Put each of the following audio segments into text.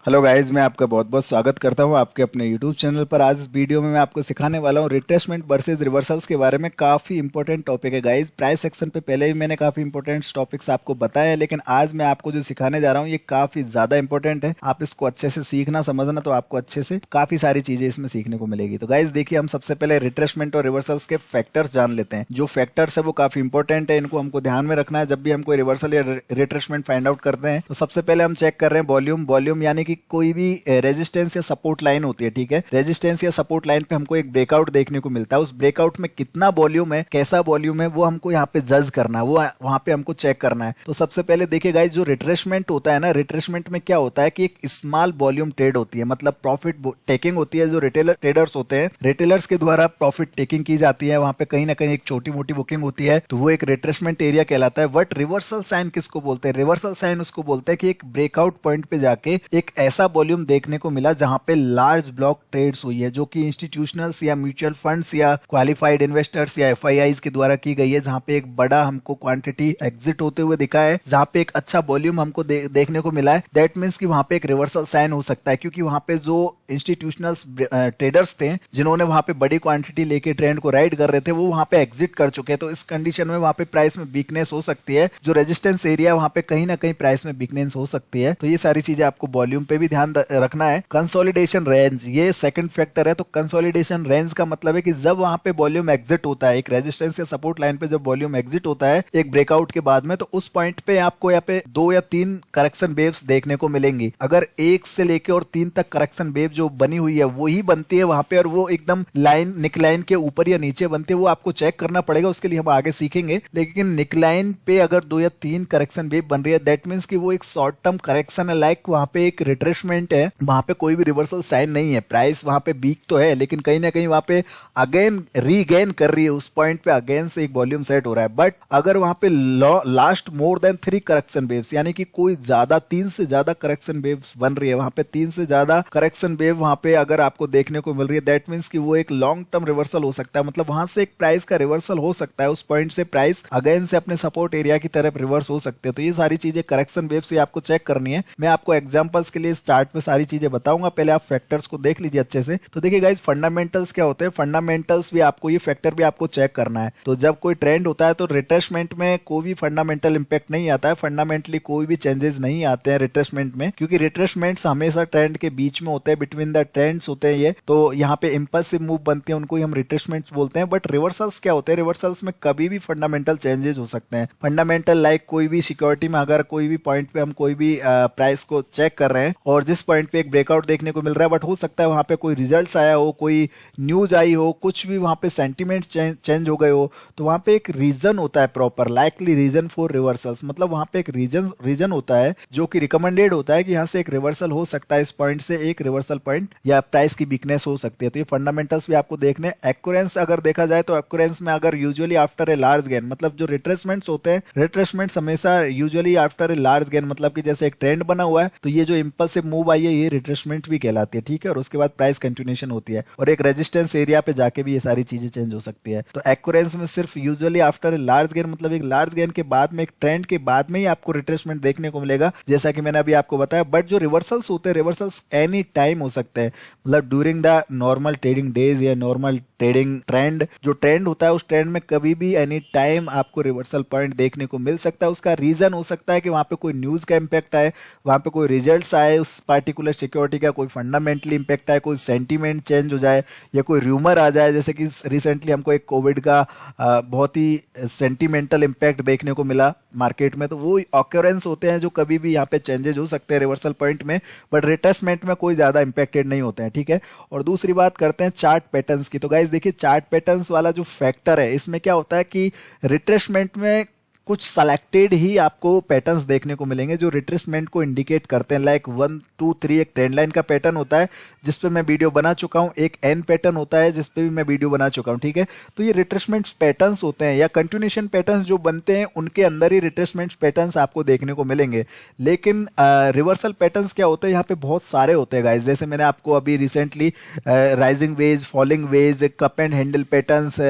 Hello guys, मैं आपका बहुत बहुत स्वागत करता हूं आपके अपने यूट्यूब चैनल पर। आज इस वीडियो में मैं आपको सिखाने वाला हूं रिट्रेसमेंट वर्सेस रिवर्सल्स के बारे में। काफ़ी इंपॉर्टेंट टॉपिक है गाइस। प्राइस सेक्शन पे पहले भी मैंने काफ़ी इंपॉर्टेंट टॉपिक्स आपको बताए हैं, लेकिन आज मैं आपको जो सिखाने जा रहा हूं ये काफ़ी ज़्यादा इंपॉर्टेंट है। आप इसको अच्छे से सीखना समझना तो आपको अच्छे से काफ़ी सारी चीज़ें इसमें सीखने को मिलेगी। तो गाइस देखिए, हम सबसे पहले रिट्रेसमेंट और रिवर्सल्स के फैक्टर्स जान लेते हैं। जो फैक्टर्स है वो काफ़ी इंपॉर्टेंट है, इनको हमको ध्यान में रखना है जब भी हम कोई रिवर्सल या रिट्रेसमेंट फाइंड आउट करते हैं। तो सबसे पहले हम चेक कर रहे हैं वॉल्यूम यानी कि कोई भी रेजिस्टेंस या सपोर्ट लाइन होती है, ठीक है। रेजिस्टेंस या सपोर्ट लाइन पे हमको एक ब्रेकआउट देखने को मिलता है। उस ब्रेकआउट में कितना वॉल्यूम है, कैसा वॉल्यूम है, वो हमको यहाँ पे जज करना है, वो वहां पे हमको चेक करना है। तो सबसे पहले देखिए गाइस, जो रिट्रेसमेंट होता है ना, रिट्रेसमेंट में क्या होता है कि एक स्मॉल वॉल्यूम ट्रेड होती है, मतलब प्रॉफिट टेकिंग होती है। जो ट्रेडर्स होते हैं, रिटेलर्स के द्वारा प्रॉफिट टेकिंग की जाती है। वहां पे कहीं ना कहीं एक छोटी मोटी बुकिंग होती है, तो वो एक रिट्रेसमेंट एरिया कहलाता है। बट रिवर्सल साइन किसको बोलते हैं? रिवर्सल साइन उसको बोलते हैं कि एक ब्रेकआउट पॉइंट पे जाके एक ऐसा वॉल्यूम देखने को मिला जहां पे लार्ज ब्लॉक ट्रेड्स हुई है, जो कि इंस्टीट्यूशनल्स या म्यूचुअल फंड्स या क्वालिफाइड इन्वेस्टर्स या एफआईआईज के द्वारा की गई है, जहां पे एक बड़ा हमको क्वांटिटी एग्जिट होते हुए दिखा है, जहां पे एक अच्छा वॉल्यूम हमको देखने को मिला है। दैट मींस कि वहां पे एक रिवर्सल साइन हो सकता है, क्योंकि वहां पे जो इंस्टीट्यूशनल्स ट्रेडर्स थे जिन्होंने वहां पे बड़ी क्वांटिटी लेके ट्रेंड को राइड कर रहे थे, वो वहां पे एग्जिट कर चुके हैं। तो इस कंडीशन में वहां पे प्राइस में वीकनेस हो सकती है। जो रेजिस्टेंस एरिया वहां पे कहीं ना कहीं प्राइस में वीकनेस हो सकती है। तो ये सारी चीजें आपको वॉल्यूम पे भी ध्यान रखना है। कंसोलिडेशन रेंज, ये सेकंड फैक्टर है। तो कंसोलिडेशन रेंज का मतलब है कि जब वहां पे वॉल्यूम एग्जिट होता है, एक रेजिस्टेंस या सपोर्ट लाइन पे जब वॉल्यूम एग्जिट होता है एक ब्रेकआउट के बाद में, तो उस पॉइंट पे आपको यहाँ पे 2 या 3 करेक्शन वेव्स देखने को मिलेंगी। अगर 1 से लेके और 3 तक करेक्शन वेव जो बनी हुई है वही बनती है वहां पे, और वो एकदम लाइन निकलाइन के ऊपर या नीचे बनती है, वो आपको चेक करना पड़ेगा। उसके लिए हम आगे सीखेंगे। लेकिन निकलाइन पे अगर 2 या 3 करेक्शन वेव बन रही है, दैट मींस कि वो एक शॉर्ट टर्म करेक्शन है। लाइक वहां पे एक रिट्रेसमेंट है, वहां पे कोई भी रिवर्सल साइन नहीं है। प्राइस वहां पे वीक तो है, लेकिन कहीं ना कहीं वहां पे अगेन रीगेन कर रही है। उस पॉइंट पे अगेन से एक वॉल्यूम सेट हो रहा है। बट अगर वहां पे last more than 3 correction waves, यानी कि कोई ज्यादा 3 से ज्यादा करेक्शन वेव्स बन रही है, वहां पे 3 से ज्यादा करेक्शन वेव वहां पे अगर आपको देखने को मिल रही है, दैट मींस कि वो एक लॉन्ग टर्म रिवर्सल हो सकता है। मतलब वहां से एक प्राइस का रिवर्सल हो सकता है। उस पॉइंट से प्राइस अगेन से अपने सपोर्ट एरिया की तरफ रिवर्स हो सकते हैं। तो ये सारी चीजें करेक्शन वेव से आपको चेक करनी है। मैं आपको एग्जांपल्स के लिए इस चार्ट पे सारी चीजें बताऊंगा। पहले आप फैक्टर्स को देख लीजिए अच्छे से। तो देखिए गाइस, फंडामेंटल्स क्या होते हैं? फंडामेंटल्स भी आपको, ये फैक्टर भी आपको चेक करना है। तो जब कोई ट्रेंड होता है तो रिट्रेसमेंट में कोई भी फंडामेंटल इंपैक्ट नहीं आता है। फंडामेंटली कोई भी चेंजेस नहीं आते हैं रिट्रेसमेंट में, क्योंकि रिट्रेसमेंट्स हमेशा ट्रेंड के बीच में होते हैं, बिटवीन द ट्रेंड्स होते हैं ये। तो यहाँ पे इंपल्सिव मूव बनती है, उनको ही हम रिट्रेसमेंट्स बोलते हैं। बट रिवर्सल्स क्या होते हैं? रिवर्सल्स में कभी भी फंडामेंटल चेंजेस हो सकते हैं। फंडामेंटल लाइक कोई भी सिक्योरिटी में अगर कोई भी पॉइंट पे हम कोई भी प्राइस को चेक कर रहे हैं और जिस पॉइंट पे एक ब्रेकआउट देखने को मिल रहा है, बट हो सकता है वहां पे कोई रिजल्ट्स आया हो, कोई न्यूज आई हो, कुछ भी वहां पे सेंटीमेंट चेंज हो गए हो, तो वहां पे एक रीजन होता है proper, likely reason for reversals. मतलब वहां पे एक रीजन होता है जो कि रिकमेंडेड होता है कि यहाँ से एक रिवर्सल हो सकता है, इस पॉइंट से एक रिवर्सल पॉइंट या प्राइस की वीकनेस हो सकती है। तो ये फंडामेंटल्स भी आपको देखने। एक्यूरेंस अगर देखा जाए तो एक्यूरेंस में अगर usually after a large gain, मतलब जो रिट्रेसमेंट्स होते हैं, रिट्रेसमेंट्स हमेशा usually after a large gain, मतलब कि जैसे एक ट्रेंड बना हुआ है तो ये जो इंपल्सिव मूव आई है ये रिट्रेसमेंट भी कहलाती है, ठीक है। और उसके बाद प्राइस कंटिन्यूएशन होती है और एक रेजिस्टेंस एरिया पे जाके भी ये सारी चीजें चेंज हो सकती है। तो एक्यूरेंस में सिर्फ usually after a large gain, मतलब एक लार्ज गेन के बाद में, एक ट्रेंड के बाद में ही आपको रिट्रेसमेंट देखने को मिलेगा, जैसा कि मैंने अभी आपको बताया। बट जो रिवर्सल्स होते हैं, रिवर्सल्स एनी टाइम हो सकते हैं, मतलब during the normal trading days या नॉर्मल ट्रेडिंग ट्रेंड, जो ट्रेंड होता है उस ट्रेंड में कभी भी एनी टाइम आपको रिवर्सल पॉइंट देखने को मिल सकता है। उसका रीजन हो सकता है कि वहां पे कोई न्यूज का इंपैक्ट आए, वहां पे कोई रिजल्ट्स आए उस पार्टिकुलर सिक्योरिटी का, कोई फंडामेंटली इंपैक्ट आए, कोई सेंटीमेंट चेंज हो जाए या कोई र्यूमर आ जाए। जैसे कि रिसेंटली हमको एक कोविड का बहुत ही सेंटिमेंटल इंपैक्ट देखने को मिला मार्केट में, तो वो ऑकरेंस होते हैं जो कभी भी यहाँ पे चेंजेस हो सकते हैं रिवर्सल पॉइंट में, बट रिट्रेसमेंट में कोई ज्यादा इंपैक्टेड नहीं होते हैं, ठीक है। और दूसरी बात करते हैं चार्ट पैटर्न्स की। तो गाइस देखिए, चार्ट पैटर्न्स वाला जो फैक्टर है, इसमें क्या होता है कि रिट्रेसमेंट में कुछ सेलेक्टेड ही आपको पैटर्न्स देखने को मिलेंगे जो रिट्रेसमेंट को इंडिकेट करते हैं। लाइक 1 2 3 एक ट्रेंड लाइन का पैटर्न होता है जिसपे मैं वीडियो बना चुका हूं, एक एन पैटर्न होता है जिसपे भी मैं वीडियो बना चुका हूं, ठीक है। तो ये रिट्रेसमेंट पैटर्न्स होते हैं या कंटिन्यूएशन पैटर्न्स जो बनते हैं, उनके अंदर ही रिट्रेसमेंट पैटर्न्स आपको देखने को मिलेंगे। लेकिन रिवर्सल पैटर्न्स क्या होते हैं, यहाँ पे बहुत सारे होते हैं गाइस। जैसे मैंने आपको अभी recently rising veg, falling veg, cup and handle patterns,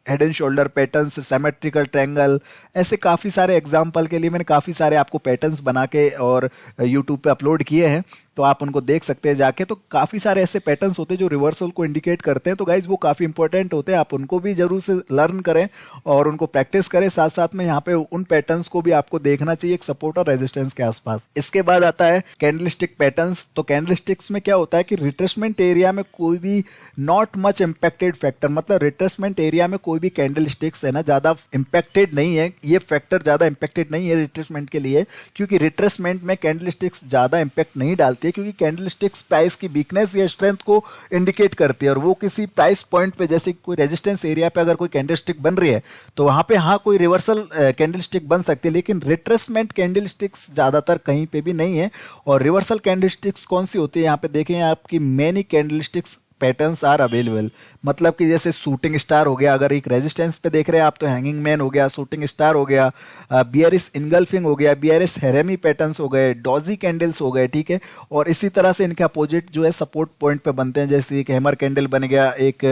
head and shoulder patterns, symmetrical triangle, ऐसे काफ़ी सारे एग्जाम्पल के लिए मैंने काफ़ी सारे आपको पैटर्न्स बना के और यूट्यूब पे अपलोड किए हैं। तो तो आप उनको देख सकते हैं जाके। तो काफी सारे ऐसे पैटर्न्स होते हैं जो रिवर्सल को इंडिकेट करते हैं, तो गाइज वो काफी इंपॉर्टेंट होते हैं, आप उनको भी जरूर से लर्न करें और उनको प्रैक्टिस करें। साथ साथ में यहाँ पे उन पैटर्न्स को भी आपको देखना चाहिए एक सपोर्ट और रेजिस्टेंस के आसपास। इसके बाद आता है कैंडलस्टिक पैटर्न्स। तो कैंडलस्टिक्स में क्या होता है कि रिट्रेसमेंट एरिया में कोई भी नॉट मच इंपैक्टेड फैक्टर, मतलब रिट्रेसमेंट एरिया में कोई भी कैंडलस्टिक्स है ना ज्यादा इंपैक्टेड नहीं है, ये फैक्टर ज्यादा इंपैक्टेड नहीं है रिट्रेसमेंट के लिए, क्योंकि रिट्रेसमेंट में कैंडलस्टिक्स ज्यादा इंपैक्ट नहीं डालती है, क्योंकि कैंडलस्टिक्स प्राइस की वीकनेस या स्ट्रेंथ को इंडिकेट करती है और वो किसी प्राइस पॉइंट पे, जैसे कोई रेजिस्टेंस एरिया पे अगर कोई कैंडलस्टिक बन रही है तो वहां पे हाँ कोई रिवर्सल कैंडलस्टिक बन सकती है, लेकिन रिट्रेसमेंट कैंडलस्टिक्स ज्यादातर कहीं पे भी नहीं है। और रिवर्सल कैंडलस्टिक्स कौन सी होती है, यहाँ पे देखें आपकी many candlesticks patterns are available, मतलब कि जैसे शूटिंग स्टार हो गया, अगर एक रेजिस्टेंस पे देख रहे हैं आप तो हैंगिंग मैन हो गया, शूटिंग स्टार हो गया, बियरिश इनगल्फिंग हो गया, बियरिश हेरेमी पैटर्न्स हो गए, डॉजी कैंडल्स हो गए, ठीक है। और इसी तरह से इनके अपोजिट जो है सपोर्ट पॉइंट पे बनते हैं, जैसे एक हैमर कैंडल बन गया, एक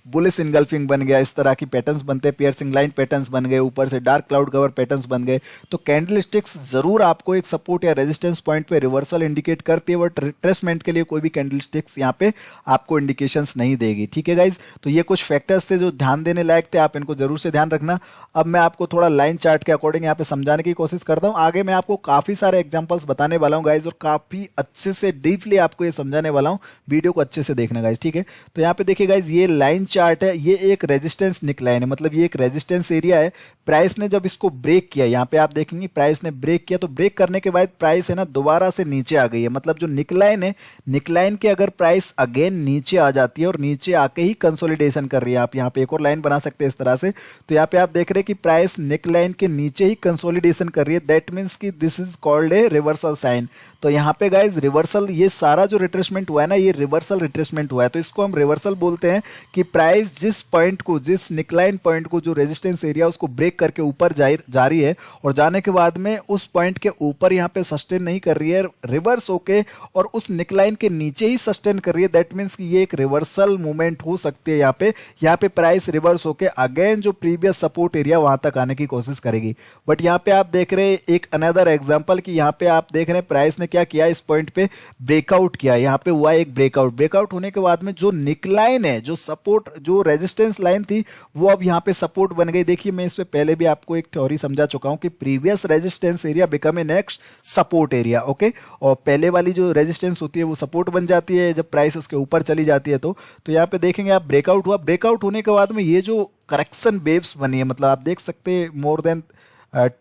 बुलिश इनगल्फिंग बन गया, इस तरह की पैटर्न्स बनते हैं, पियर्सिंग लाइन पैटर्न्स बन गए, ऊपर से डार्क क्लाउड कवर पैटर्न्स बन गए। तो कैंडल स्टिक्स जरूर आपको एक सपोर्ट या रेजिस्टेंस पॉइंट पे रिवर्सल इंडिकेट करती है, बट रिट्रेसमेंट के लिए कोई भी कैंडल स्टिक्स यहाँ पे आपको इंडिकेशंस नहीं देगी, ठीक है गाइज। तो ये कुछ फैक्टर्स थे जो ध्यान देने लायक थे, आप इनको जरूर से ध्यान रखना। अब मैं आपको थोड़ा लाइन चार्ट के अकॉर्डिंग यहाँ पे समझाने की कोशिश करता हूँ। आगे मैं आपको काफी सारे एग्जांपल्स बताने वाला हूँ गाइज, और काफी अच्छे से डीपली आपको ये समझाने वाला हूँ, वीडियो को अच्छे से देखना गाइज, ठीक है। तो यहाँ पे देखिए गाइज, ये लाइन चार्ट है, ये एक रेजिस्टेंस निकलाइन है, मतलब ये एक रेजिस्टेंस एरिया है। प्राइस ने जब इसको ब्रेक किया, यहाँ पे आप देखेंगे प्राइस ने ब्रेक किया, तो ब्रेक करने के बाद प्राइस है ना दोबारा से नीचे आ गई है, मतलब जो निकलाइन है, निकलाइन के अगर प्राइस अगेन नीचे आ जाती है और नीचे आके ही कंसोलिडेशन कर रही है, आप यहाँ पे एक और लाइन बना सकते हैं इस तरह से। तो यहाँ पे आप देख रहे हैं कि प्राइस नेकलाइन के नीचे ही कंसोलिडेशन कर रही है, दैट मींस कि this is called a reversal sign. तो यहाँ पे गाइज रिवर्सल, ये सारा जो रिट्रेसमेंट हुआ है ना, ये रिवर्सल रिट्रेसमेंट हुआ है, तो इसको हम रिवर्सल बोलते हैं कि प्राइस जिस पॉइंट को, जिस निकलाइन पॉइंट को, जो रेजिस्टेंस एरिया उसको ब्रेक करके ऊपर जा रही है और जाने के बाद में उस पॉइंट के ऊपर यहाँ पे सस्टेन नहीं कर रही है, रिवर्स होके और उस निकलाइन के नीचे ही सस्टेन कर रही है, दैट मींस कि ये एक रिवर्सल मूवमेंट हो सकती है। यहाँ पे प्राइस रिवर्स होके अगेन जो प्रीवियस सपोर्ट एरिया वहां तक आने की कोशिश करेगी। बट यहाँ पे आप देख रहे हैं एक अनदर एग्जांपल कि यहाँ पे आप देख रहे हैं प्राइस ने क्या किया, इस पॉइंट पे ब्रेकआउट किया, यहाँ पे हुआ एक ब्रेकआउट। ब्रेकआउट होने के बाद में जो निकलाइन है, जो सपोर्ट, जो रेजिस्टेंस लाइन थी, वो अब यहाँ पे सपोर्ट बन गई। देखिए मैं इस पे पहले भी आपको एक थ्योरी समझा चुका हूं कि previous resistance area become A next support area, okay. और पहले वाली जो रेजिस्टेंस होती है वो सपोर्ट बन जाती है जब प्राइस उसके ऊपर चली जाती है। तो यहाँ पे देखेंगे आप ब्रेकआउट हुआ, ब्रेकआउट होने के बाद में ये जो करेक्शन वेव्स बनी है, मतलब आप देख सकते हैं मोर देन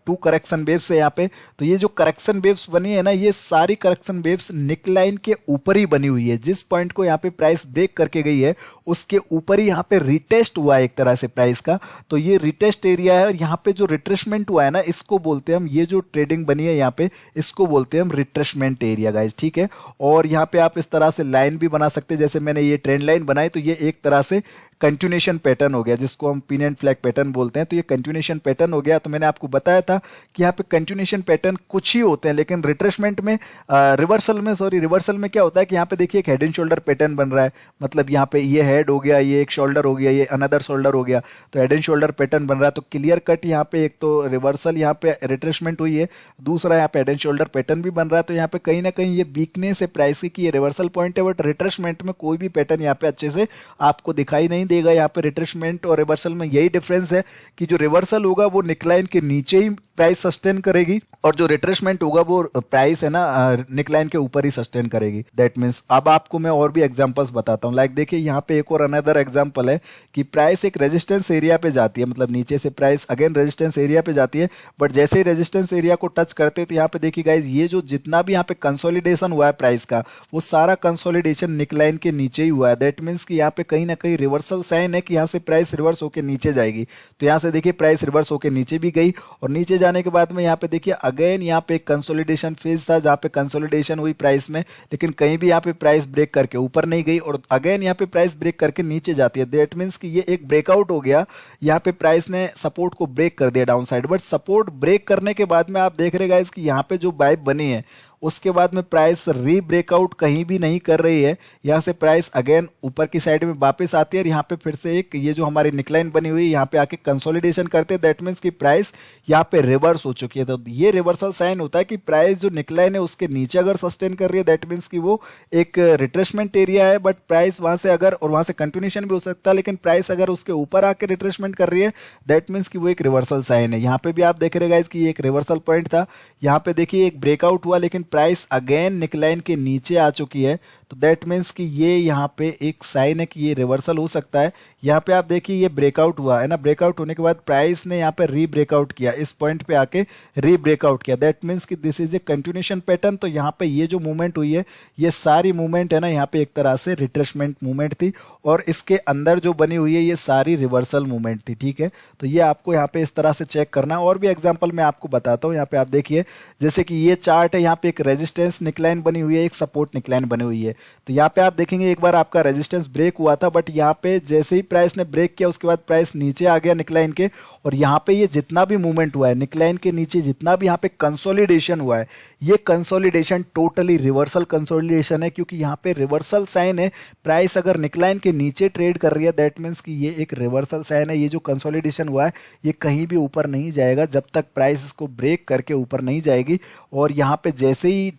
2 करेक्शन वेव्स है यहाँ पे। तो ये जो करेक्शन वेव्स बनी है ना, ये सारी करेक्शन वेव्स निकलाइन के ऊपर ही बनी हुई है, जिस पॉइंट को यहाँ पे प्राइस ब्रेक करके गई है उसके ऊपर ही यहाँ पे रिटेस्ट हुआ है एक तरह से प्राइस का। तो ये रिटेस्ट एरिया है और यहाँ पे जो रिट्रेसमेंट हुआ है ना, इसको बोलते हैं हम, ये जो ट्रेडिंग बनी है यहाँ पे, इसको बोलते हैं हम रिट्रेसमेंट एरिया गाइस, ठीक है। और यहाँ पे आप इस तरह से लाइन भी बना सकते हैं, जैसे मैंने ये ट्रेंड लाइन बनाई, तो ये एक तरह से कंटिन्यूएशन पैटर्न हो गया, जिसको हम पिन एंड फ्लैग पैटर्न बोलते हैं। तो ये कंटिन्यूएशन पैटर्न हो गया। तो मैंने आपको बताया था कि यहाँ पे कंटिन्यूएशन पैटर्न कुछ ही होते हैं, लेकिन रिट्रेसमेंट में, रिवर्सल में क्या होता है कि यहाँ पे देखिए एक हेड एंड शोल्डर पैटर्न बन रहा है, मतलब यहाँ पे ये हेड हो गया, ये एक शोल्डर हो गया, ये अनदर शोल्डर हो गया, तो हेड एंड शोल्डर पैटर्न बन रहा है। तो क्लियर कट यहाँ पे एक तो रिवर्सल, यहाँ पे रिट्रेसमेंट हुई है, दूसरा यहाँ पे हेड एंड शोल्डर पैटर्न भी बन रहा है। तो यहाँ पे कहीं ना कहीं ये वीकनेस है प्राइस की, ये रिवर्सल पॉइंट है, बट रिट्रेसमेंट में कोई भी पैटर्न यहाँ पे अच्छे से आपको दिखाई नहीं देगा। यहाँ पे रिट्रेसमेंट और रिवर्सल में यही डिफरेंस है कि जो रिवर्सल होगा वो निकलाइन के नीचे ही प्राइस सस्टेन करेगी, और जो रिट्रेसमेंट होगा वो प्राइस है ना निकलाइन के ऊपर ही सस्टेन करेगी। दैट मींस अब आपको मैं और भी एग्जांपल्स बताता हूं। लाइक देखिए यहाँ पे एक और अनदर एग्जांपल है कि प्राइस एक रेजिस्टेंस एरिया पे जाती है, मतलब नीचे से प्राइस अगेन रेजिस्टेंस एरिया पे जाती है, बट जैसे ही रेजिस्टेंस एरिया को टच करते हैं तो यहाँ पे देखिए गाइज, ये जो जितना भी यहाँ पे कंसोलिडेशन हुआ है प्राइस का, वो सारा कंसोलिडेशन निकलाइन के नीचे ही हुआ है। दैट मींस कि यहाँ पे कहीं ना कहीं रिवर्सल साइन है कि यहाँ से प्राइस रिवर्स होकर नीचे जाएगी। तो यहाँ से देखिए प्राइस रिवर्स होकर नीचे भी गई, और नीचे जाने के बाद में यहाँ पे देखिए अगेन यहाँ पे एक कंसोलिडेशन फेज था, जहाँ पे कंसोलिडेशन हुई प्राइस में, लेकिन कहीं भी यहाँ पे प्राइस ब्रेक करके ऊपर नहीं गई, और अगेन यहाँ पे प्राइस ब्रेक करके नीचे जाती है। दैट मींस कि ये एक ब्रेकआउट हो गया, यहाँ पे प्राइस ने सपोर्ट को ब्रेक कर दिया down side. But support break करने के बाद में आप देख रहे गाइस कि यहाँ पे जो वाइब बनी है उसके बाद में प्राइस री ब्रेकआउट कहीं भी नहीं कर रही है, यहाँ से प्राइस अगेन ऊपर की साइड में वापस आती है और यहाँ पे फिर से एक ये जो हमारी निकलाइन बनी हुई है यहाँ पे आके कंसोलिडेशन करते हैं। दैट मीन्स कि प्राइस यहाँ पे रिवर्स हो चुकी है। तो ये रिवर्सल साइन होता है कि प्राइस जो निकलाइन है उसके नीचे अगर सस्टेन कर रही है दैट मीन्स कि वो एक रिट्रेसमेंट एरिया है, बट प्राइस वहां से अगर और वहां से कंटिन्यूशन भी हो सकता है, लेकिन प्राइस अगर उसके ऊपर आके रिट्रेसमेंट कर रही है दैट मीन्स कि वो एक रिवर्सल साइन है। यहाँ पे भी आप देख रहे गाइस कि ये एक रिवर्सल पॉइंट था, यहाँ पे देखिए एक ब्रेकआउट हुआ लेकिन प्राइस अगेन निकलाइन के नीचे आ चुकी है। तो दैट मीन्स कि ये यहाँ पे एक साइन है कि ये रिवर्सल हो सकता है। यहाँ पे आप देखिए ये ब्रेकआउट हुआ है ना, ब्रेकआउट होने के बाद प्राइस ने यहाँ पे री ब्रेकआउट किया, इस पॉइंट पे आके री ब्रेकआउट किया। दैट मीन्स कि this is a continuation pattern. तो यहाँ पे ये जो मूवमेंट हुई है ये सारी मूवमेंट है ना यहाँ पे एक तरह से रिट्रेसमेंट मूवमेंट थी और इसके अंदर जो बनी हुई है ये सारी रिवर्सल मूवमेंट थी। ठीक है, तो ये आपको यहाँ पे इस तरह से चेक करना। और भी एग्जांपल मैं आपको बताता हूँ। यहाँ पे आप देखिए जैसे कि ये चार्ट है, यहाँ पे एक रेजिस्टेंस निकलाइन बनी हुई है, एक सपोर्ट निकलाइन बनी हुई है। तो यहाँ पे आप देखेंगे एक बार आपका रेजिस्टेंस ब्रेक हुआ था, बट यहाँ पे जैसे ही प्राइस ने ब्रेक किया उसके बाद प्राइस नीचे आ गया निकलाइन के, और यहाँ पे ये जितना भी मूवमेंट हुआ है निकलाइन के नीचे, जितना भी यहाँ पे कंसोलिडेशन हुआ है, ये कंसोलिडेशन टोटली रिवर्सल कंसोलिडेशन है, क्योंकि यहाँ पे रिवर्सल साइन है। प्राइस अगर निकलाइन के नीचे ट्रेड कर रही है दैट मीन्स कि ये एक रिवर्सल साइन है। ये जो कंसोलिडेशन हुआ है ये कहीं भी ऊपर नहीं जाएगा जब तक प्राइस इसको ब्रेक करके ऊपर नहीं जाएगी, और यहाँ पे जैसे ही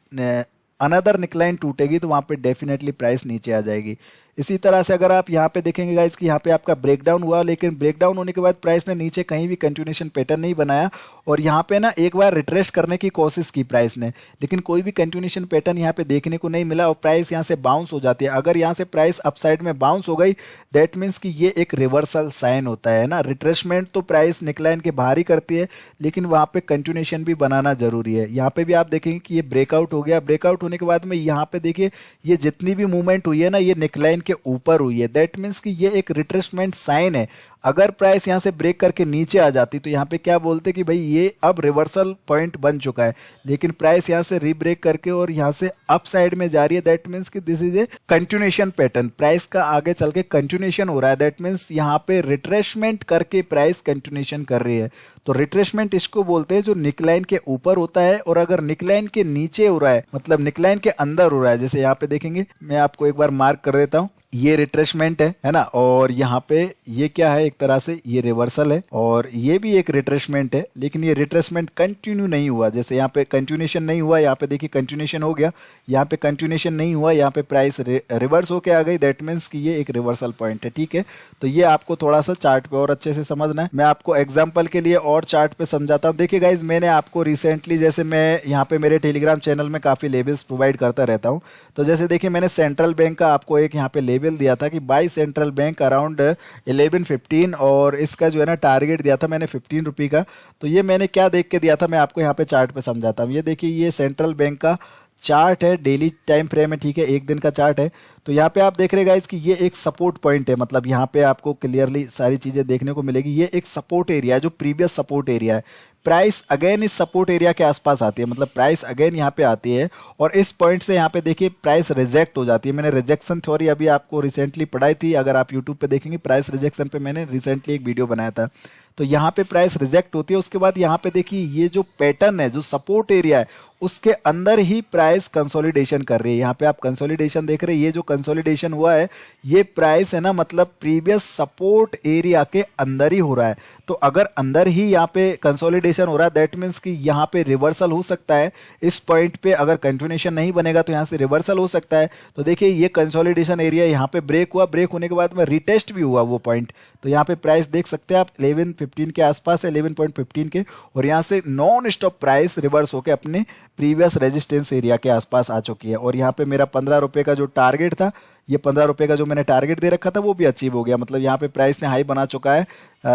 अनदर निकलाइन टूटेगी तो वहाँ पे डेफिनेटली प्राइस नीचे आ जाएगी। इसी तरह से अगर आप यहाँ पे देखेंगे गाइस कि यहाँ पे आपका ब्रेकडाउन हुआ, लेकिन ब्रेकडाउन होने के बाद प्राइस ने नीचे कहीं भी कंटिन्यूएशन पैटर्न नहीं बनाया, और यहाँ पे ना एक बार रिट्रेस करने की कोशिश की प्राइस ने, लेकिन कोई भी कंटिन्यूएशन पैटर्न यहाँ पे देखने को नहीं मिला और प्राइस यहाँ से बाउंस हो जाती है। अगर यहाँ से प्राइस अपसाइड में बाउंस हो गई दैट मीन्स कि ये एक रिवर्सल साइन होता है ना। रिट्रेसमेंट तो प्राइस निकलाइन के बाहर ही करती है, लेकिन वहाँ पे कंटिन्यूएशन भी बनाना जरूरी है। यहाँ पे भी आप देखेंगे कि ये ब्रेकआउट हो गया। ब्रेकआउट होने के बाद में यहाँ पे देखिए ये जितनी भी मूवमेंट हुई है ना ये निकलाइन के ऊपर हुई है। दैट मीन्स कि ये एक रिट्रेसमेंट साइन है। अगर प्राइस यहां से ब्रेक करके नीचे आ जाती तो यहां पे क्या बोलते कि भाई ये अब रिवर्सल पॉइंट बन चुका है, लेकिन प्राइस यहां से रीब्रेक करके और यहां से अप साइड में जा रही है। दैट मीन्स कि this is a continuation pattern, price का आगे चल के कंटिन्यूएशन हो रहा है। दैट मीन्स यहां पे रिट्रेसमेंट करके प्राइस कंटिन्यूएशन कर रही है। तो रिट्रेसमेंट इसको बोलते हैं जो निकलाइन के ऊपर होता है, और अगर निकलाइन के नीचे हो रहा है मतलब निकलाइन के अंदर हो रहा है, जैसे यहाँ पे देखेंगे मैं आपको एक बार मार्क कर देता हूँ, ये रिट्रेसमेंट है ना, और यहाँ पे ये क्या है एक तरह से ये रिवर्सल है, और ये भी एक रिट्रेसमेंट है, लेकिन ये रिट्रेसमेंट कंटिन्यू नहीं हुआ। जैसे यहाँ पे कंटिन्यूएशन नहीं हुआ, यहाँ पे देखिए कंटिन्यूएशन हो गया, यहाँ पे कंटिन्यूएशन नहीं हुआ, यहाँ पे प्राइस रिवर्स होके आ गई। दैट मीन्स कि ये एक रिवर्सल पॉइंट है। ठीक है, तो ये आपको थोड़ा सा चार्ट पे और अच्छे से समझना है। मैं आपको एग्जाम्पल के लिए और चार्ट पे समझाता हूँ। देखिए गाइज मैंने आपको रिसेंटली, जैसे मैं यहाँ पे मेरे टेलीग्राम चैनल में काफी लेवल्स प्रोवाइड करता रहता हूँ, तो जैसे देखिए मैंने सेंट्रल बैंक का आपको एक यहाँ पे लेवल दिया था कि बाय सेंट्रल बैंक अराउंड 11:15, और इसका जो है ना टारगेट दिया था मैंने 15 रुपये का। तो ये मैंने क्या देख के दिया था मैं आपको यहाँ पे चार्ट पे समझाता हूँ। ये देखिए ये सेंट्रल बैंक का चार्ट है, डेली टाइम फ्रेम है, ठीक है, एक दिन का चार्ट है। तो यहाँ पे आप देख रहे गाइस कि ये एक सपोर्ट पॉइंट है, मतलब यहाँ पे आपको क्लियरली सारी चीजें देखने को मिलेगी। ये एक सपोर्ट एरिया है जो प्रीवियस सपोर्ट एरिया है। प्राइस अगेन इस सपोर्ट एरिया के आसपास आती है, मतलब प्राइस अगेन यहाँ पे आती है, और इस पॉइंट से यहाँ पे देखिए प्राइस रिजेक्ट हो जाती है। मैंने रिजेक्शन थ्योरी अभी आपको रिसेंटली पढ़ाई थी, अगर आप यूट्यूब पे देखेंगे प्राइस रिजेक्शन पे मैंने रिसेंटली एक वीडियो बनाया था। तो यहाँ पे प्राइस रिजेक्ट होती है, उसके बाद यहाँ पे देखिए ये जो पैटर्न है जो सपोर्ट एरिया है उसके अंदर ही प्राइस कंसोलिडेशन कर रही है। यहाँ पे आप कंसोलिडेशन देख रहे हैं, ये जो कंसोलिडेशन हुआ है ये प्राइस है ना मतलब प्रीवियस सपोर्ट एरिया के अंदर ही हो रहा है। तो अगर अंदर ही यहाँ पे कंसोलिडेशन हो रहा है दैट मीन्स कि यहाँ पे रिवर्सल हो सकता है। इस पॉइंट पे अगर कंटिन्यूएशन नहीं बनेगा तो यहाँ से रिवर्सल हो सकता है। तो देखिए ये कंसोलिडेशन एरिया यहाँ पे ब्रेक हुआ, ब्रेक होने के बाद में रिटेस्ट भी हुआ वो पॉइंट। तो यहाँ पे प्राइस देख सकते हैं आप 11:15 के आसपास है, 11.15 के, और यहाँ से नॉन स्टॉप प्राइस रिवर्स होकर अपने प्रीवियस रेजिस्टेंस एरिया के आसपास आ चुकी है। और यहाँ पे मेरा 15 रुपए का जो टारगेट था, ये 15 रुपए का जो मैंने टारगेट दे रखा था वो भी अचीव हो गया, मतलब यहाँ पे प्राइस ने हाई बना चुका है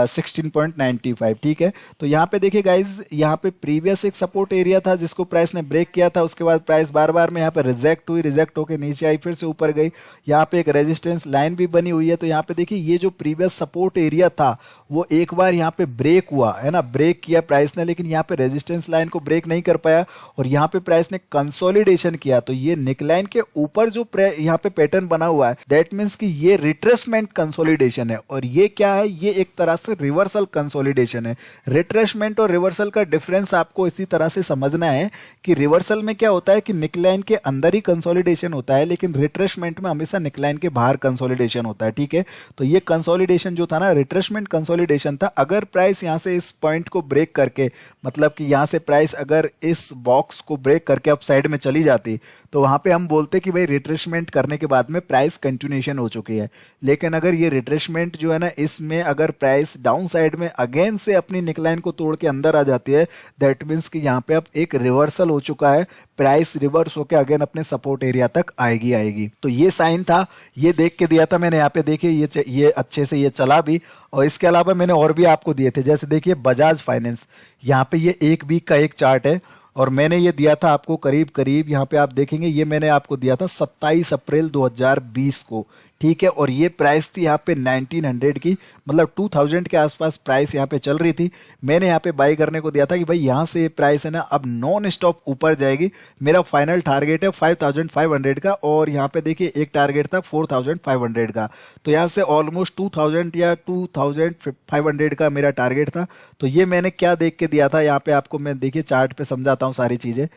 16.95। ठीक है, तो यहाँ पे देखिए गाइज यहाँ पे प्रीवियस एक सपोर्ट एरिया था जिसको प्राइस ने ब्रेक किया था, उसके बाद प्राइस बार बार में यहाँ पे रिजेक्ट हुई, रिजेक्ट होकर नीचे आई, फिर से ऊपर गई, यहाँ पे एक रेजिस्टेंस लाइन भी बनी हुई है। तो यहाँ पे देखिए ये जो प्रीवियस सपोर्ट एरिया था वो एक बार यहाँ पे ब्रेक हुआ है ना, ब्रेक किया प्राइस ने, लेकिन यहाँ पे रेजिस्टेंस लाइन को ब्रेक नहीं कर पाया और यहाँ पे प्राइस ने कंसोलिडेशन किया। तो ये निकलाइन के ऊपर जो यहाँ पे पैटर्न बना बना हुआ है, दैट मीन्स कि ये रिट्रेसमेंट कंसोलिडेशन है। और ये क्या है, ये एक तरह से रिवर्सल कंसोलिडेशन है। रिट्रेसमेंट और रिवर्सल का डिफरेंस आपको इसी तरह से समझना है कि रिवर्सल में क्या होता है कि निकलाइन के अंदर ही कंसोलिडेशन होता है, लेकिन रिट्रेसमेंट में हमेशा निकलाइन के बाहर कंसोलिडेशन होता है। ठीक है, तो ये कंसोलिडेशन जो था ना, रिट्रेसमेंट कंसोलिडेशन था। अगर प्राइस यहां से इस पॉइंट को ब्रेक करके, मतलब कि यहां से प्राइस अगर इस बॉक्स को ब्रेक करके अप साइड में चली जाती, तो वहां पे हम बोलते कि भाई रिट्रेसमेंट करने के बाद में प्राइस कंटिन्यूएशन हो चुकी है। लेकिन अगर ये रिट्रेसमेंट जो है ना, इसमें अगर प्राइस डाउन साइड में अगेन से अपनी निकलाइन को तोड़ के अंदर आ जाती है, दैट मीन्स कि यहाँ पे अब एक रिवर्सल हो चुका है, प्राइस रिवर्स होकर अगेन अपने सपोर्ट एरिया तक आएगी। तो ये साइन था, ये देख के दिया था मैंने। यहाँ पे देखिए ये अच्छे से ये चला भी। और इसके अलावा मैंने और भी आपको दिए थे, जैसे देखिए बजाज फाइनेंस, यहाँ पे ये एक वीक का एक चार्ट है और मैंने ये दिया था आपको करीब करीब, यहाँ पे आप देखेंगे ये मैंने आपको दिया था 27 अप्रैल 2020 को। ठीक है, और ये प्राइस थी यहाँ पे 1900 की, मतलब 2000 के आसपास प्राइस यहाँ पे चल रही थी। मैंने यहाँ पे बाई करने को दिया था कि भाई यहाँ से ये प्राइस है ना अब नॉन स्टॉप ऊपर जाएगी। मेरा फाइनल टारगेट है 5500 का, और यहाँ पे देखिए एक टारगेट था 4500 का। तो यहाँ से ऑलमोस्ट 2000 या 2500 का मेरा टारगेट था। तो ये मैंने क्या देख के दिया था, यहाँ पे आपको मैं देखिए चार्ट पे समझाता हूँ सारी चीज़ें।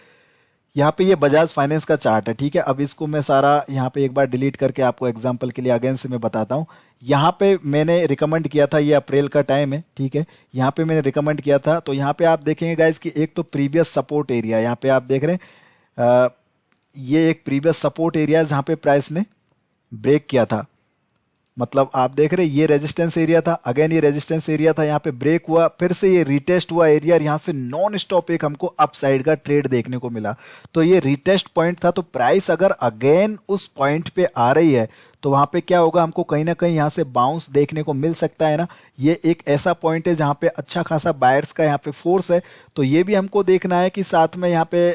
यहाँ पे ये बजाज फाइनेंस का चार्ट है। ठीक है, अब इसको मैं सारा यहाँ पे एक बार डिलीट करके आपको एग्जांपल के लिए अगेन से मैं बताता हूँ। यहाँ पे मैंने रिकमेंड किया था, ये अप्रैल का टाइम है। ठीक है, यहाँ पे मैंने रिकमेंड किया था। तो यहाँ पे आप देखेंगे गाइज कि एक तो प्रीवियस सपोर्ट एरिया, यहाँ पे आप देख रहे हैं ये एक प्रीवियस सपोर्ट एरिया है जहाँ पे प्राइस ने ब्रेक किया था। मतलब आप देख रहे हैं ये रेजिस्टेंस एरिया था, अगेन ये रेजिस्टेंस एरिया था, यहाँ पे ब्रेक हुआ, फिर से ये रिटेस्ट हुआ एरिया, और यहाँ से नॉन स्टॉप एक हमको अप साइड का ट्रेड देखने को मिला। तो ये रिटेस्ट पॉइंट था। तो प्राइस अगर अगेन उस पॉइंट पे आ रही है तो वहां पे क्या होगा, हमको कहीं ना कहीं यहाँ से बाउंस देखने को मिल सकता है ना। ये एक ऐसा पॉइंट है जहाँ पे अच्छा खासा बायर्स का यहाँ पे फोर्स है। तो ये भी हमको देखना है कि साथ में यहाँ पे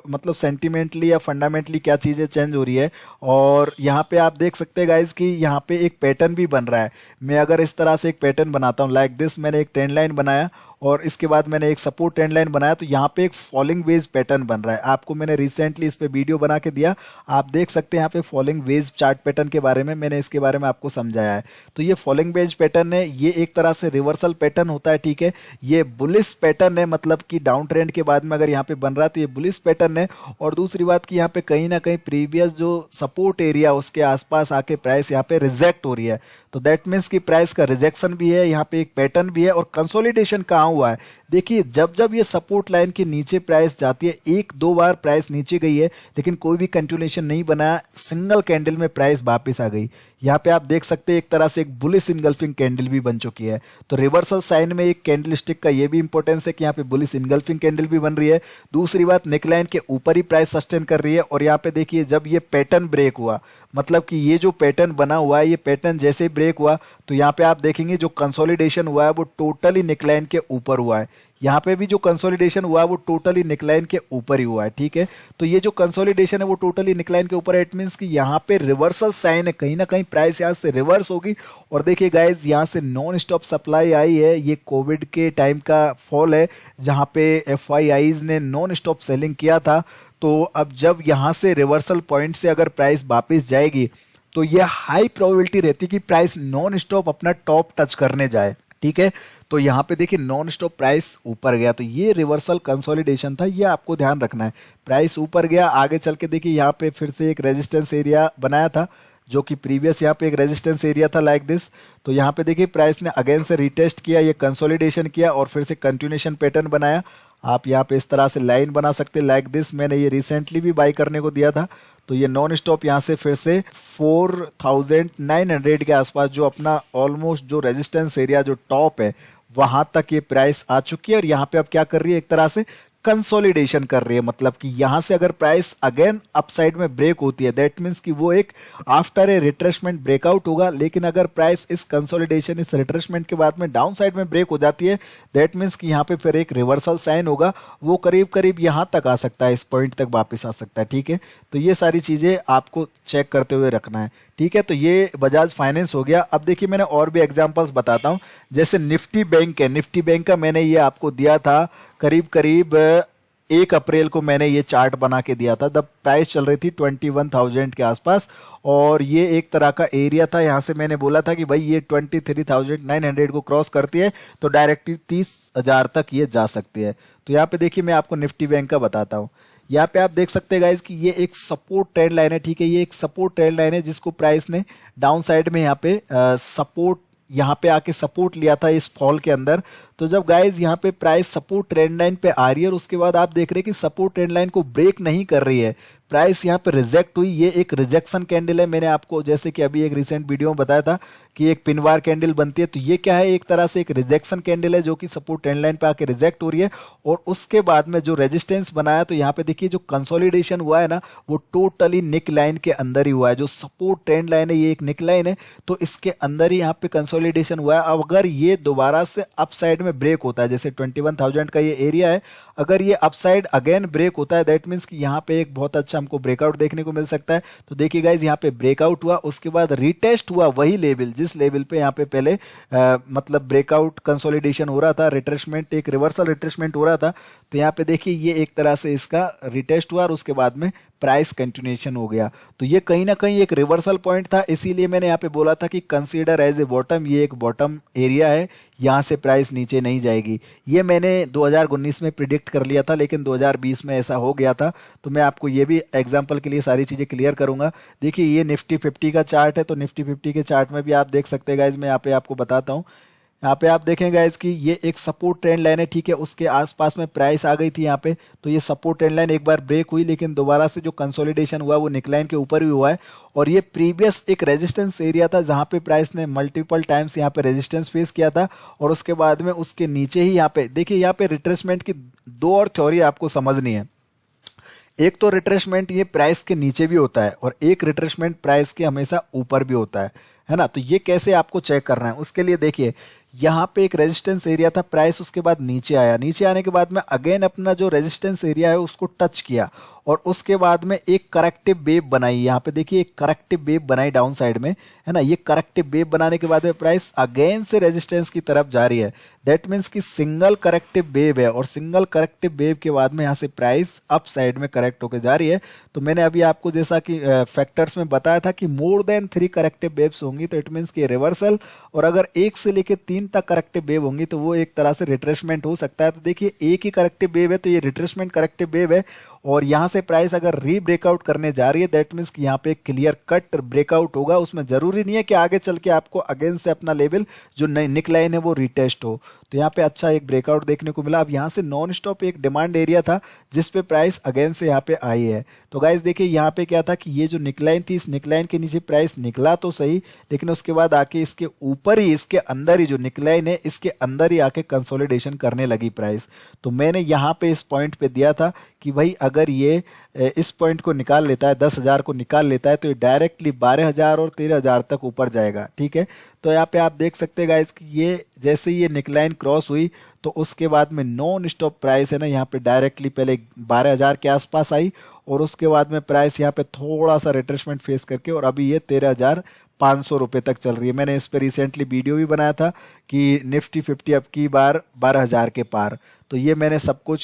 मतलब सेंटिमेंटली या फंडामेंटली क्या चीज़ें चेंज हो रही है। और यहाँ पे आप देख सकते हैं गाइज कि यहाँ पे एक पैटर्न भी बन रहा है। मैं अगर इस तरह से एक पैटर्न बनाता हूँ लाइक दिस, मैंने एक ट्रेंड लाइन बनाया और इसके बाद मैंने एक सपोर्ट ट्रेंड लाइन बनाया, तो यहाँ पे एक फॉलिंग वेज पैटर्न बन रहा है। आपको मैंने रिसेंटली इस पे वीडियो बना के दिया, आप देख सकते हैं यहाँ पे फॉलिंग वेज चार्ट पैटर्न के बारे में मैंने इसके बारे में आपको समझाया है। तो ये फॉलिंग वेज पैटर्न है, ये एक तरह से रिवर्सल पैटर्न होता है। ठीक है, ये बुलिश पैटर्न है, मतलब कि डाउन ट्रेंड के बाद में अगर यहाँ पे बन रहा है तो ये बुलिश पैटर्न है। और दूसरी बात कि यहाँ पे कहीं ना कहीं प्रीवियस जो सपोर्ट एरिया उसके आसपास आके प्राइस यहाँ पे रिजेक्ट हो रही है। तो दैट मीन्स कि प्राइस का रिजेक्शन भी है, यहाँ पे एक पैटर्न भी है। और कंसोलिडेशन कहाँ हुआ है, देखिए जब जब ये सपोर्ट लाइन के नीचे प्राइस जाती है, एक दो बार प्राइस नीचे गई है लेकिन कोई भी कंटिन्यूएशन नहीं बना, सिंगल कैंडल में प्राइस वापस आ गई। यहाँ पे आप देख सकते हैं एक तरह से एक बुलिश इनगल्फिंग कैंडल भी बन चुकी है। तो रिवर्सल साइन में एक कैंडल स्टिक का ये भी इंपॉर्टेंस है कि यहाँ पे बुलिश इनगल्फिंग कैंडल भी बन रही है। दूसरी बात, नेकलाइन के ऊपर ही प्राइस सस्टेन कर रही है। और यहाँ पे देखिए जब ये पैटर्न ब्रेक हुआ, मतलब कि ये जो पैटर्न बना हुआ है, ये पैटर्न जैसे ही ब्रेक हुआ तो यहाँ पे आप देखेंगे जो कंसोलिडेशन हुआ है वो टोटली नेकलाइन के ऊपर हुआ है। यहाँ पे भी जो कंसोलिडेशन हुआ है वो टोटली नेकलाइन के ऊपर ही हुआ है। ठीक है, तो ये जो कंसोलिडेशन है वो टोटली नेकलाइन के ऊपर है। इट मींस कि यहाँ पे रिवर्सल साइन है, कहीं ना कहीं प्राइस यहाँ से रिवर्स होगी। और देखिए गाइज यहाँ से नॉन स्टॉप सप्लाई आई है, ये कोविड के टाइम का फॉल है जहाँ पे एफआईआईज ने नॉन स्टॉप सेलिंग किया था। तो अब जब यहाँ से रिवर्सल पॉइंट से अगर प्राइस वापस जाएगी तो ये हाई प्रोबेबिलिटी रहती है कि प्राइस नॉन स्टॉप अपना टॉप टच करने जाए। ठीक है, तो यहाँ पे देखिए नॉन स्टॉप प्राइस ऊपर गया, तो ये रिवर्सल कंसोलिडेशन था, ये आपको ध्यान रखना है। प्राइस ऊपर गया, आगे चल के देखिए यहाँ पे फिर से एक रेजिस्टेंस एरिया बनाया था जो कि प्रीवियस यहाँ पे एक रेजिस्टेंस एरिया था लाइक दिस। तो यहाँ पे देखिए प्राइस ने अगेन से रिटेस्ट किया, ये कंसोलिडेशन किया और फिर से कंटिन्यूएशन पैटर्न बनाया। आप यहाँ पे इस तरह से लाइन बना सकते लाइक दिस, मैंने ये रिसेंटली भी बाई करने को दिया था। तो ये नॉन स्टॉप यहाँ से फिर से 4900 के आसपास जो अपना ऑलमोस्ट जो रेजिस्टेंस एरिया जो टॉप है वहां तक ये प्राइस आ चुकी है। और यहाँ पे अब क्या कर रही है, एक तरह से कंसोलिडेशन कर रही है। मतलब कि यहां से अगर प्राइस अगेन अपसाइड में ब्रेक होती है दैट मीन्स कि वो एक आफ्टर ए रिट्रेसमेंट ब्रेकआउट होगा। लेकिन अगर प्राइस इस कंसोलिडेशन इस रिट्रेसमेंट के बाद में डाउन साइड में ब्रेक हो जाती है दैट मीन्स कि यहाँ पे फिर एक रिवर्सल साइन होगा, वो करीब करीब यहाँ तक आ सकता है, इस पॉइंट तक वापस आ सकता है। ठीक है, तो ये सारी चीजें आपको चेक करते हुए रखना है। ठीक है, तो ये बजाज फाइनेंस हो गया। अब देखिए मैंने और भी एग्जांपल्स बताता हूं, जैसे निफ्टी बैंक है। निफ्टी बैंक का मैंने ये आपको दिया था करीब करीब 1 अप्रैल को मैंने ये चार्ट बना के दिया था। जब प्राइस चल रही थी 21,000 के आसपास और ये एक तरह का एरिया था। यहाँ से मैंने बोला था कि भाई ये 23,900 को क्रॉस करती है तो डायरेक्टली 30,000 तक ये जा सकती है। तो यहाँ पे देखिए मैं आपको निफ्टी बैंक का बताता हूँ। यहाँ पे आप देख सकते हैं गाइज कि ये एक सपोर्ट ट्रेंड लाइन है, ठीक है। ये एक सपोर्ट ट्रेंड लाइन है जिसको प्राइस ने डाउन साइड में यहाँ पे सपोर्ट, यहाँ पे आके सपोर्ट लिया था इस फॉल के अंदर। तो जब गाइज यहाँ पे प्राइस सपोर्ट ट्रेंड लाइन पे आ रही है और उसके बाद आप देख रहे हैं कि सपोर्ट ट्रेंड लाइन को ब्रेक नहीं कर रही है, प्राइस यहाँ पे रिजेक्ट हुई। ये एक रिजेक्शन कैंडल है। मैंने आपको जैसे कि अभी एक रिसेंट वीडियो में बताया था कि एक पिनवार कैंडल बनती है, तो ये क्या है, एक तरह से एक रिजेक्शन कैंडल है जो कि सपोर्ट ट्रेंड लाइन पे आके रिजेक्ट हो रही है। और उसके बाद में जो रेजिस्टेंस बनाया, तो यहाँ पे देखिए जो कंसोलिडेशन हुआ है ना, वो टोटली निक लाइन के अंदर ही हुआ है। जो सपोर्ट ट्रेंड लाइन है ये एक निक लाइन है, तो इसके अंदर ही यहाँ पे कंसोलिडेशन हुआ है। अब अगर ये दोबारा से अप साइड में ब्रेक होता है, जैसे 21,000 का ये एरिया है, अगर ये अपसाइड अगेन ब्रेक होता है, दैट मींस कि यहाँ पे एक बहुत अच्छा हमको ब्रेकआउट देखने को मिल सकता है। तो देखिए गाइज यहाँ पे ब्रेकआउट हुआ, उसके बाद रीटेस्ट हुआ वही लेवल जिस लेवल पे यहाँ पे पहले मतलब ब्रेकआउट कंसोलिडेशन हो रहा था, रिट्रेसमेंट, एक रिवर्सल रिट्रेसमेंट हो रहा था। तो यहाँ पे देखिए ये एक तरह से इसका रिटेस्ट हुआ और उसके बाद में प्राइस कंटिन्यूएशन हो गया। तो ये कहीं ना कहीं एक रिवर्सल पॉइंट था, इसीलिए मैंने यहाँ पे बोला था कि कंसीडर एज ए बॉटम। ये एक बॉटम एरिया है, यहाँ से प्राइस नीचे नहीं जाएगी। ये मैंने 2019 में प्रिडिक्ट कर लिया था, लेकिन 2020 में ऐसा हो गया था। तो मैं आपको ये भी एग्जांपल के लिए सारी चीज़ें क्लियर करूंगा। देखिए ये निफ्टी 50 का चार्ट है, तो निफ्टी 50 के चार्ट में भी आप देख सकते हैं गाइज, मैं यहाँ पे आपको बताता हूँ। यहाँ पे आप देखें गाइज कि ये एक सपोर्ट ट्रेंड लाइन है, ठीक है। उसके आसपास में प्राइस आ गई थी यहाँ पे, तो ये सपोर्ट ट्रेंड लाइन एक बार ब्रेक हुई, लेकिन दोबारा से जो कंसोलिडेशन हुआ वो निकलाइन के ऊपर भी हुआ है। और ये प्रीवियस एक रेजिस्टेंस एरिया था जहाँ पे प्राइस ने मल्टीपल टाइम्स यहाँ पे रेजिस्टेंस फेस किया था। और उसके बाद में उसके नीचे ही यहाँ पे देखिए, यहाँ पे रिट्रेसमेंट की दो और थ्योरी आपको समझनी है। एक तो रिट्रेसमेंट ये प्राइस के नीचे भी होता है और एक रिट्रेसमेंट प्राइस के हमेशा ऊपर भी होता है ना। तो ये कैसे आपको चेक करना है, उसके लिए देखिए यहाँ पे एक रेजिस्टेंस एरिया था, प्राइस उसके बाद नीचे आया, नीचे आने के बाद में अगेन अपना जो रेजिस्टेंस एरिया है उसको टच किया और उसके बाद में एक करेक्टिव वेव बनाई। यहाँ पे देखिए एक करेक्टिव वेव बनाई डाउन साइड में, है ना। ये करेक्टिव वेव बनाने के बाद में प्राइस अगेन से रेजिस्टेंस की तरफ जा रही है। दैट मीन्स कि सिंगल करेक्टिव वेव है और सिंगल करेक्टिव वेव के बाद में यहाँ से प्राइस अप साइड में करेक्ट होकर जा रही है। तो मैंने अभी आपको जैसा कि फैक्टर्स में बताया था कि मोर देन 3 करेक्टिव वेव्स होंगी तो इट मीन्स कि रिवर्सल, और अगर 1 से लेकर 3 तक करेक्टिव वेव होंगी तो वो एक तरह से रिट्रेसमेंट हो सकता है। तो देखिए एक ही करेक्टिव वेव है तो ये रिट्रेसमेंट करेक्टिव वेव है और यहाँ से प्राइस अगर री ब्रेकआउट करने जा रही है, दैट मीन्स कि यहाँ पे एक क्लियर कट ब्रेकआउट होगा। उसमें जरूरी नहीं है कि आगे चल के आपको अगेन से अपना लेवल जो निक लाइन है वो रिटेस्ट हो। तो यहाँ पे अच्छा एक ब्रेकआउट देखने को मिला। अब यहाँ से नॉन स्टॉप एक डिमांड एरिया था जिस पे प्राइस अगेन से यहाँ पे आई है। तो गाइस देखिए यहाँ पे क्या था कि ये जो निकलाइन थी, इस निकलाइन के नीचे प्राइस निकला तो सही, लेकिन उसके बाद आके इसके ऊपर ही, इसके अंदर ही जो निकलाइन है इसके अंदर ही आके कंसोलिडेशन करने लगी प्राइस। तो मैंने यहाँ पे इस पॉइंट पे दिया था कि भाई अगर ये इस पॉइंट को निकाल लेता है, 10,000 को निकाल लेता है, तो ये डायरेक्टली 12,000 और 13,000 तक ऊपर जाएगा, ठीक है। तो यहाँ पे आप देख सकते हैं गाइस कि ये जैसे ही ये निकलाइन क्रॉस हुई तो उसके बाद में नॉन स्टॉप प्राइस है ना यहाँ पे डायरेक्टली पहले 12,000 के आसपास आई और उसके बाद में प्राइस यहाँ पे थोड़ा सा रिट्रेसमेंट फेस करके और अभी ये 13,500 रुपये तक चल रही है। मैंने इस पर रिसेंटली वीडियो भी बनाया था कि निफ्टी 50 अब की बार 12,000 के पार। तो ये मैंने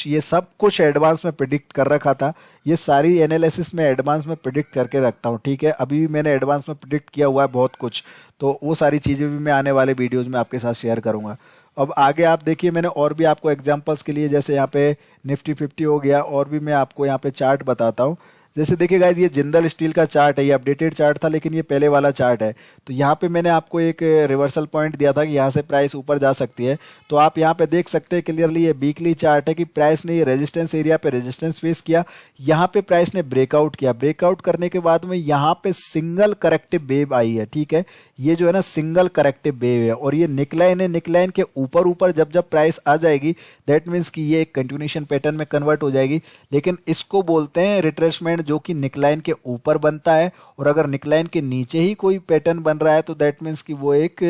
ये सब कुछ एडवांस में प्रिडिक्ट कर रखा था। ये सारी एनालिसिस में एडवांस में प्रिडिक्ट करके रखता हूँ, ठीक है। अभी भी मैंने एडवांस में प्रिडिक्ट किया हुआ है बहुत कुछ, तो वो सारी चीज़ें भी मैं आने वाले वीडियोज़ में आपके साथ शेयर करूँगा। अब आगे आप देखिए, मैंने और भी आपको एग्जांपल्स के लिए, जैसे यहाँ पे निफ्टी 50 हो गया, और भी मैं आपको यहाँ पे चार्ट बताता हूँ। जैसे देखिए गाइज ये जिंदल स्टील का चार्ट है, ये अपडेटेड चार्ट था लेकिन ये पहले वाला चार्ट है। तो यहाँ पे मैंने आपको एक रिवर्सल पॉइंट दिया था कि यहाँ से प्राइस ऊपर जा सकती है। तो आप यहाँ पे देख सकते हैं क्लियरली, ये वीकली चार्ट है कि प्राइस ने ये रेजिस्टेंस एरिया पे रेजिस्टेंस फेस किया, यहाँ पे प्राइस ने ब्रेकआउट किया, ब्रेकआउट करने के बाद में यहाँ पे सिंगल करेक्टिव वेव आई है, ठीक है। ये जो है ना सिंगल करेक्टिव वेव है और ये निकलाइन है, निकलाइन के ऊपर ऊपर जब जब प्राइस आ जाएगी दैट मीन्स कि ये एक कंटिन्यूएशन पैटर्न में कन्वर्ट हो जाएगी। लेकिन इसको बोलते हैं रिट्रेसमेंट, जो कि निकलाइन के ऊपर बनता है, और अगर निकलाइन के नीचे ही कोई पैटर्न बन रहा है तो दैट मीन्स कि वो एक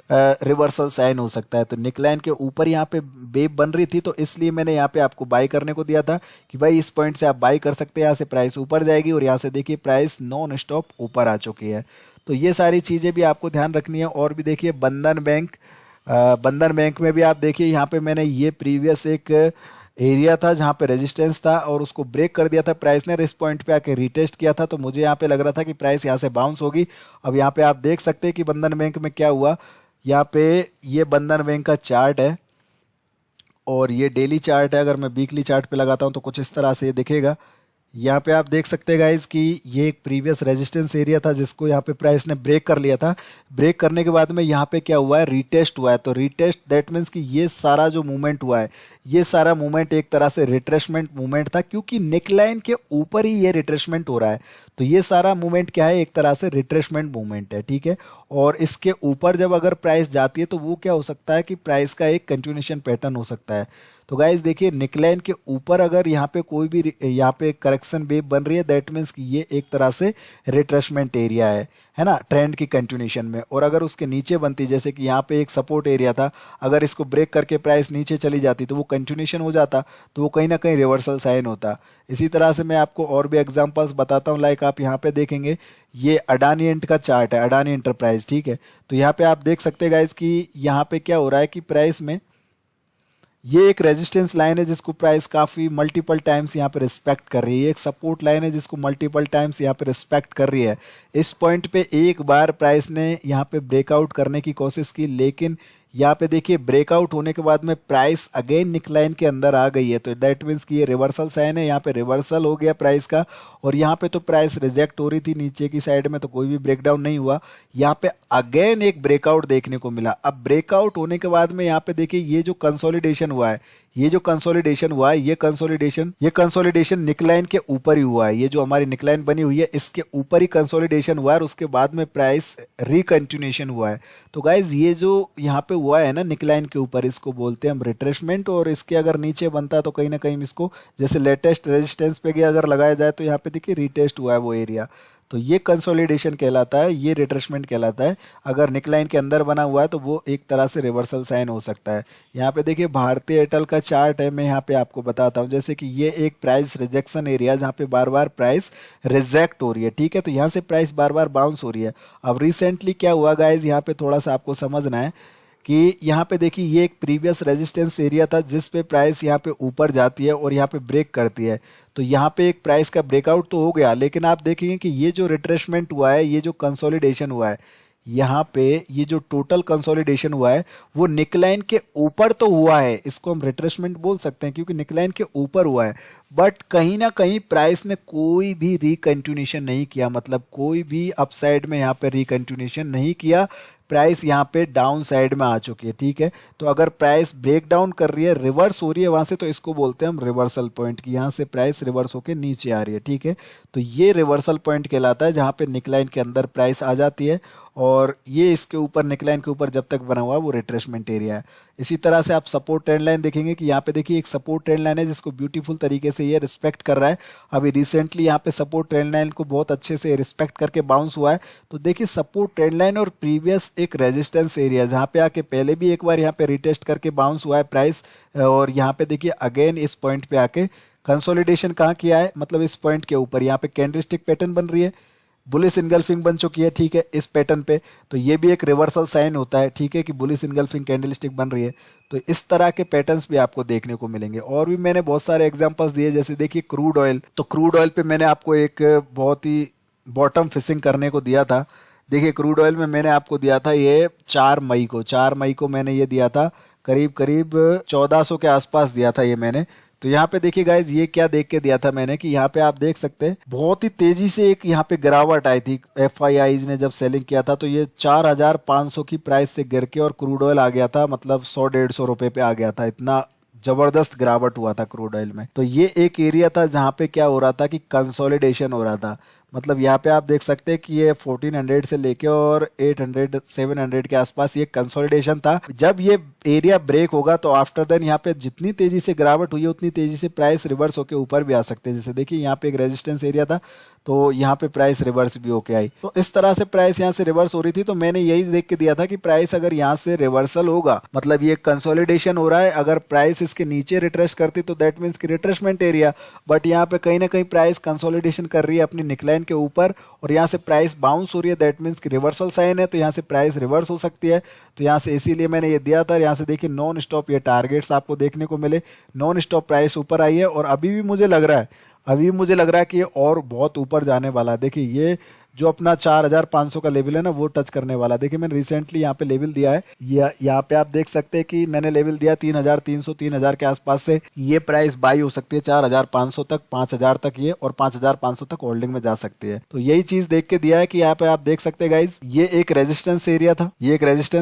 रिवर्सल साइन हो सकता है। तो निकलाइन के ऊपर यहाँ पे वेव बन रही थी, तो इसलिए मैंने यहाँ पे आपको बाई करने को दिया था कि भाई इस पॉइंट से आप बाई कर सकते हैं, यहाँ से प्राइस ऊपर जाएगी और यहाँ से देखिए प्राइस नॉन स्टॉप ऊपर आ चुकी है। तो ये सारी चीज़ें भी आपको ध्यान रखनी है। और भी देखिए बंधन बैंक में भी आप देखिए यहाँ पे मैंने ये प्रीवियस एक एरिया था जहाँ पे रेजिस्टेंस था और उसको ब्रेक कर दिया था प्राइस ने, और इस पॉइंट पे आके रीटेस्ट किया था। तो मुझे यहाँ पे लग रहा था कि प्राइस यहाँ से बाउंस होगी। अब यहाँ पे आप देख सकते हैं कि बंधन बैंक में क्या हुआ। यहाँ पे ये बंधन बैंक का चार्ट है और ये डेली चार्ट है। अगर मैं वीकली चार्ट पे लगाता हूँ तो कुछ इस तरह से ये दिखेगा। यहाँ पे आप देख सकते हैं गाइज कि ये एक प्रीवियस रेजिस्टेंस एरिया था जिसको यहाँ पे प्राइस ने ब्रेक कर लिया था। ब्रेक करने के बाद में यहाँ पे क्या हुआ है, रीटेस्ट हुआ है। तो रीटेस्ट दैट मीन्स कि ये सारा जो मूवमेंट हुआ है, ये सारा मूवमेंट एक तरह से रिट्रेसमेंट मूवमेंट था, क्योंकि नेकलाइन के ऊपर ही ये रिट्रेसमेंट हो रहा है। तो ये सारा मूवमेंट क्या है, एक तरह से रिट्रेसमेंट मूवमेंट है, ठीक है। और इसके ऊपर जब अगर प्राइस जाती है तो वो क्या हो सकता है कि प्राइस का एक कंटिन्यूएशन पैटर्न हो सकता है। तो गाइज देखिए, नेकलाइन के ऊपर अगर यहाँ पे कोई भी यहाँ पे करेक्शन वेव बन रही है, दैट मीन्स कि ये एक तरह से रिट्रेसमेंट एरिया है ना, ट्रेंड की कंटिन्यूएशन में। और अगर उसके नीचे बनती, जैसे कि यहाँ पे एक सपोर्ट एरिया था, अगर इसको ब्रेक करके प्राइस नीचे चली जाती तो वो कंटिन्यूएशन हो जाता, तो वो कहीं ना कहीं रिवर्सल साइन होता। इसी तरह से मैं आपको और भी एग्जांपल्स बताता हूँ। लाइक आप यहाँ पे देखेंगे, ये अडानी एंट का चार्ट है, अडानी एंटरप्राइज, ठीक है। तो यहाँ पे आप देख सकते हैं गाइज कि यहाँ पे क्या हो रहा है कि प्राइस में ये एक रेजिस्टेंस लाइन है जिसको प्राइस काफ़ी मल्टीपल टाइम्स यहाँ पे रिस्पेक्ट कर रही है। एक सपोर्ट लाइन है जिसको मल्टीपल टाइम्स यहाँ पे रिस्पेक्ट कर रही है। इस पॉइंट पे एक बार प्राइस ने यहाँ पे ब्रेकआउट करने की कोशिश की, लेकिन यहाँ पे देखिए ब्रेकआउट होने के बाद में प्राइस अगेन निकलाइन के अंदर आ गई है। तो दैट मीन्स कि ये रिवर्सल साइन है, यहाँ पे रिवर्सल हो गया प्राइस का। और यहाँ पे तो प्राइस रिजेक्ट हो रही थी नीचे की साइड में, तो कोई भी ब्रेकडाउन नहीं हुआ। यहाँ पे अगेन एक ब्रेकआउट देखने को मिला। अब ब्रेकआउट होने के बाद में यहाँ पे देखिए ये जो कंसोलिडेशन हुआ है, ये जो कंसोलिडेशन हुआ है, ये कंसोलिडेशन निकलाइन के ऊपर ही हुआ है। ये जो हमारी निकलाइन बनी हुई है इसके ऊपर ही कंसोलिडेशन हुआ है और उसके बाद में प्राइस रिकंटिन्यूएशन हुआ है। तो गाइज ये जो यहाँ पे हुआ है ना निकलाइन के ऊपर, इसको बोलते हैं हम रिट्रेसमेंट। और इसके अगर नीचे बनता तो कहीं ना कहीं इसको जैसे लेटेस्ट रेजिस्टेंस पे अगर लगाया जाए तो यहाँ पे देखिए रिटेस्ट हुआ है वो एरिया। तो ये कंसोलिडेशन कहलाता है, ये रिट्रेसमेंट कहलाता है। अगर निकलाइन के अंदर बना हुआ है तो वो एक तरह से रिवर्सल साइन हो सकता है। यहाँ पे देखिए भारतीय एयरटेल का चार्ट है, मैं यहाँ पे आपको बताता हूँ। जैसे कि ये एक प्राइस रिजेक्शन एरिया जहाँ पे बार बार प्राइस रिजेक्ट हो रही है, ठीक है। तो यहाँ से प्राइस बार बार बाउंस हो रही है। अब रिसेंटली क्या हुआ गाइज, यहाँ पे थोड़ा सा आपको समझना है कि यहाँ पे देखिए ये एक प्रीवियस रेजिस्टेंस एरिया था जिस पे प्राइस यहाँ पे ऊपर जाती है और यहाँ पे ब्रेक करती है। तो यहाँ पे एक प्राइस का ब्रेकआउट तो हो गया, लेकिन आप देखेंगे कि ये जो रिट्रेसमेंट हुआ है, ये जो कंसोलिडेशन हुआ है, यहाँ पे ये जो टोटल कंसोलिडेशन हुआ है वो निकलाइन के ऊपर तो हुआ है। इसको हम रिट्रेसमेंट बोल सकते हैं क्योंकि निकलाइन के ऊपर हुआ है, बट कहीं ना कहीं प्राइस ने कोई भी रिकंटिन्यूएशन नहीं किया, मतलब कोई भी अपसाइड में यहाँ पे रिकंटिन्यूएशन नहीं किया। प्राइस यहाँ पे डाउन साइड में आ चुकी है, ठीक है। तो अगर प्राइस ब्रेक डाउन कर रही है, रिवर्स हो रही है वहां से, तो इसको बोलते हैं हम रिवर्सल पॉइंट की। यहाँ से प्राइस रिवर्स होके नीचे आ रही है, ठीक है। तो ये रिवर्सल पॉइंट कहलाता है जहाँ पे निकलाइन के अंदर प्राइस आ जाती है और ये इसके ऊपर निकलाइन के ऊपर जब तक बना हुआ वो रिट्रेसमेंट एरिया है। इसी तरह से आप सपोर्ट ट्रेंड लाइन देखेंगे कि यहाँ पे देखिए एक सपोर्ट ट्रेंड लाइन है जिसको ब्यूटीफुल तरीके से ये रिस्पेक्ट कर रहा है। अभी रिसेंटली यहाँ पे सपोर्ट ट्रेंड लाइन को बहुत अच्छे से रिस्पेक्ट करके बाउंस हुआ है। तो देखिए सपोर्ट ट्रेंड लाइन और प्रीवियस एक रेजिस्टेंस एरिया जहाँ पे आके पहले भी एक बार यहाँ पे रिटेस्ट करके बाउंस हुआ है प्राइस, और यहाँ पे देखिए अगेन इस पॉइंट पे आके कंसोलिडेशन कहाँ किया है, मतलब इस पॉइंट के ऊपर यहाँ पे कैंडलस्टिक पैटर्न बन रही है, बुलिश इनगल्फिंग बन चुकी है, ठीक है, इस पैटर्न पे। तो ये भी एक रिवर्सल साइन होता है, ठीक है, कि बुलिश इनगल्फिंग कैंडलस्टिक बन रही है। तो इस तरह के पैटर्न्स भी आपको देखने को मिलेंगे। और भी मैंने बहुत सारे एग्जांपल्स दिए, जैसे देखिए क्रूड ऑयल। तो क्रूड ऑयल पे मैंने आपको एक बहुत ही बॉटम फिशिंग करने को दिया था। देखिए क्रूड ऑयल में मैंने आपको दिया था ये 4 मई को मैंने ये दिया था, करीब करीब 1400 के आसपास दिया था ये मैंने। तो यहाँ पे देखिए गाइज ये क्या देख के दिया था मैंने कि यहाँ पे आप देख सकते हैं बहुत ही तेजी से एक यहाँ पे गिरावट आई थी। एफआईआईज ने जब सेलिंग किया था तो ये 4500 की प्राइस से गिर के और क्रूड ऑयल आ गया था, मतलब 100-150 रुपए पे आ गया था। इतना जबरदस्त गिरावट हुआ था क्रूड ऑयल में। तो ये एक एरिया था जहाँ पे क्या हो रहा था कि कंसोलिडेशन हो रहा था। मतलब यहाँ पे आप देख सकते हैं कि ये 1400 से लेके और 800 700 के आसपास ये कंसोलिडेशन था। जब ये एरिया ब्रेक होगा तो आफ्टर देन यहाँ पे जितनी तेजी से गिरावट हुई है उतनी तेजी से प्राइस रिवर्स होके ऊपर भी आ सकते हैं। जैसे देखिए यहाँ पे एक रेजिस्टेंस एरिया था तो यहाँ पे प्राइस रिवर्स भी होके आई। तो इस तरह से प्राइस यहाँ से रिवर्स हो रही थी। तो मैंने यही देख के दिया था कि प्राइस अगर यहाँ से रिवर्सल होगा, मतलब ये कंसोलिडेशन हो रहा है, अगर प्राइस इसके नीचे रिट्रेस करती तो दैट मीन्स की रिट्रेसमेंट एरिया, बट यहाँ पे कहीं ना कहीं प्राइस कंसोलिडेशन कर रही है अपनी निकलाइन के ऊपर और यहाँ से प्राइस बाउंस हो रही है, दैट मीन्स कि रिवर्सल साइन है, तो यहाँ से प्राइस रिवर्स हो सकती है। तो यहाँ से इसीलिए मैंने ये दिया था। यहाँ से देखिए नॉन स्टॉप ये टारगेट्स आपको देखने को मिले, नॉन स्टॉप प्राइस ऊपर आई है और अभी भी मुझे लग रहा है, कि ये और बहुत ऊपर जाने वाला है। देखिए ये जो अपना 4500 का लेवल है ना, वो टच करने वाला है। देखिए मैंने रिसेंटली यहाँ पे लेवल दिया है, यहाँ पे आप देख सकते हैं कि मैंने लेवल दिया 3300, 3000 के आसपास से ये प्राइस बाई हो सकती है 4500 तक, 5000 तक ये, और 5500 तक होल्डिंग में जा सकती है। तो यही चीज देख के दिया है कि यहाँ पे आप देख सकते हैं गाइज, ये एक रेजिस्टेंस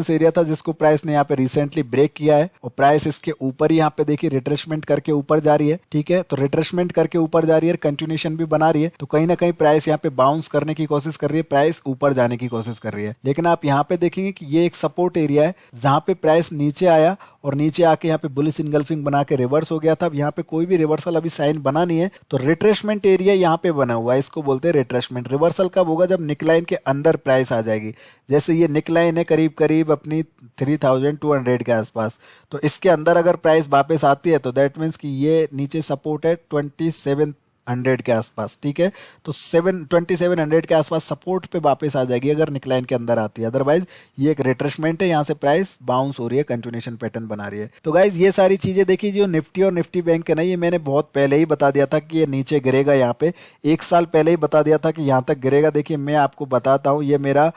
एरिया था, जिसको प्राइस ने यहाँ पे रिसेंटली ब्रेक किया है और प्राइस इसके ऊपर ही यहाँ पे देखिए रिट्रेसमेंट करके ऊपर जा रही है। ठीक है, तो रिट्रेसमेंट करके ऊपर जा रही है, कंटिन्यूएशन भी बना रही है, तो कहीं ना कहीं प्राइस यहाँ पे बाउंस करने की कोशिश कर रही है, प्राइस ऊपर जाने की कोशिश कर रही है। लेकिन आप यहाँ पे देखेंगे कि ये एक सपोर्ट एरिया है जहां पे प्राइस नीचे आया और नीचे आके यहाँ पे बुलिश इनगल्फिंग बना के रिवर्स हो गया था। अब यहाँ पे कोई भी रिवर्सल अभी साइन बना नहीं है, तो रिट्रेसमेंट एरिया यहाँ पे बना हुआ है, इसको बोलते हैं रिट्रेसमेंट। रिवर्सल कब होगा? जब निकलाइन के अंदर प्राइस आ जाएगी। जैसे ये निकलाइन है करीब करीब अपनी 3200 के आसपास, तो इसके अंदर अगर प्राइस वापस आती है तो दैट मीन्स कि ये नीचे सपोर्ट है 2700 के आसपास। ठीक है, तो 2700 के आसपास सपोर्ट पे वापस आ जाएगी अगर निकलाइन के अंदर आती है। अदरवाइज ये एक रिट्रेसमेंट है, यहाँ से प्राइस बाउंस हो रही है, कंटिन्यूएशन पैटर्न बना रही है। तो गाइज ये सारी चीजें देखिए, जो निफ्टी और निफ्टी बैंक है ना, ये मैंने बहुत पहले ही बता दिया था कि ये नीचे गिरेगा। यहाँ पे 1 साल पहले ही बता दिया था कि यहाँ तक गिरेगा। देखिए मैं आपको बताता हूँ, ये मेरा